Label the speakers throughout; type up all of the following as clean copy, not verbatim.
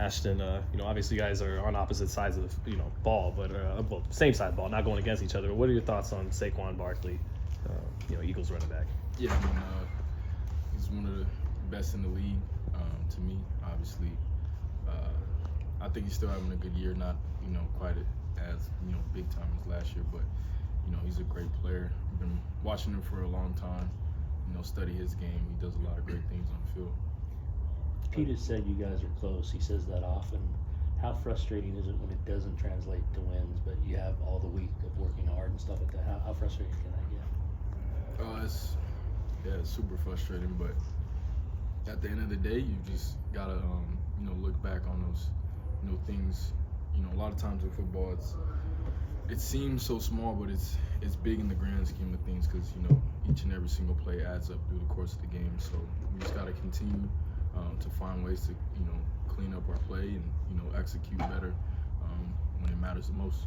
Speaker 1: Ashton, obviously you guys are on opposite sides of the ball, but well, same side of the ball, not going against each other. What are your thoughts on Saquon Barkley, Eagles running back?
Speaker 2: Yeah, I mean, he's one of the best in the league to me. Obviously, I think he's still having a good year, not quite as big time as last year, but he's a great player. I've been watching him for a long time. Study his game. He does a lot of great things on the field.
Speaker 3: Pete has said you guys are close. He says that often. How frustrating is it when it doesn't translate to wins, but you have all the week of working hard and stuff like that? How frustrating can that get?
Speaker 2: It's super frustrating, but at the end of the day, you just gotta look back on those things. A lot of times in football, it seems so small, but it's big in the grand scheme of things because each and every single play adds up through the course of the game. So we just gotta continue to find ways to clean up our play and execute better when it matters the most.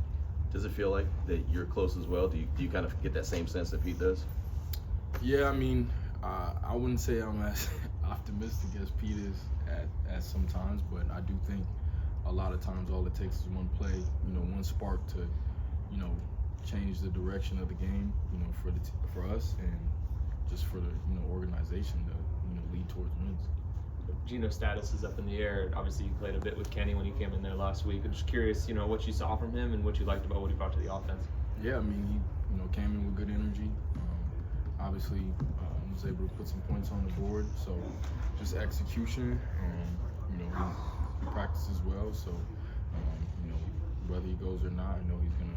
Speaker 4: Does it feel like that you're close as well? Do you kind of get that same sense that Pete does?
Speaker 2: Yeah, I mean, I wouldn't say I'm as optimistic as Pete is at sometimes, but I do think a lot of times all it takes is one play, one spark to, change the direction of the game, for us and just for the organization to lead towards wins.
Speaker 5: Gino's status is up in the air. Obviously, you played a bit with Kenny when he came in there last week. I'm just curious, what you saw from him and what you liked about what he brought to the offense.
Speaker 2: Yeah, I mean, he came in with good energy. Obviously, was able to put some points on the board. So, just execution. He practices well. So, whether he goes or not, I know he's gonna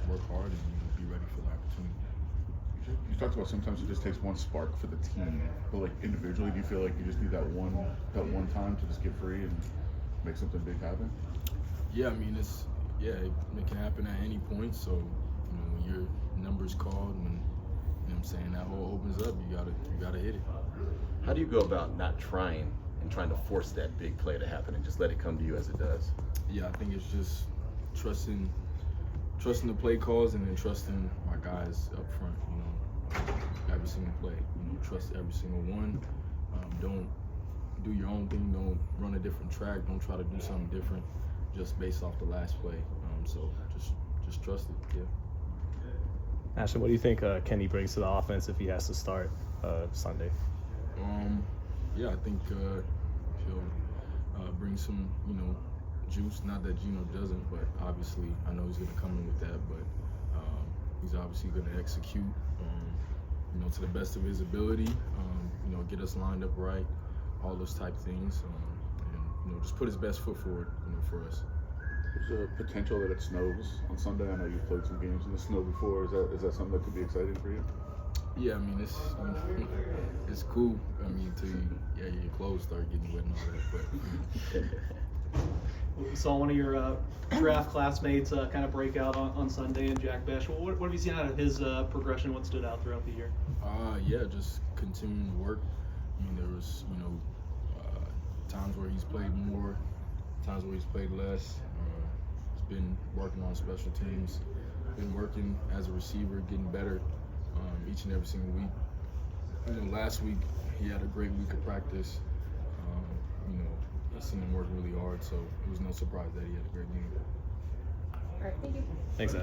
Speaker 2: work hard and be ready for the opportunity.
Speaker 6: You talked about sometimes it just takes one spark for the team, but like individually, do you feel like you just need that one time to just get free and make something big happen?
Speaker 2: Yeah, I mean it can happen at any point. So when your number's called, when I'm saying that hole opens up, you gotta hit it.
Speaker 4: How do you go about not trying to force that big play to happen and just let it come to you as it does?
Speaker 2: Yeah, I think it's just trusting the play calls and then trusting my guys up front. Every single play, trust every single one. Don't do your own thing. Don't run a different track. Don't try to do something different just based off the last play. So just trust it. Yeah.
Speaker 1: Ashton, what do you think Kenny brings to the offense if he has to start Sunday?
Speaker 2: Yeah, I think he'll bring some juice. Not that Gino doesn't, but obviously I know he's going to come in with that. But he's obviously going to execute. To the best of his ability, get us lined up right, all those type things, and just put his best foot forward, for us.
Speaker 6: There's a potential that it snows on Sunday. I know you've played some games in the snow before. Is that something that could be exciting for you?
Speaker 2: Yeah, I mean it's cool. I mean, your clothes start getting wet and all that, but.
Speaker 7: We saw one of your draft classmates kind of break out on Sunday, and Jack Besh. What have you seen out of his progression? What stood out throughout the year?
Speaker 2: Yeah, just continuing to work. I mean, there was times where he's played more, times where he's played less. He's been working on special teams, been working as a receiver, getting better each and every single week. Last week he had a great week of practice. I seen him work really hard, so it was no surprise that he had a great game.
Speaker 8: All right, thank you.
Speaker 1: Thanks, Ed.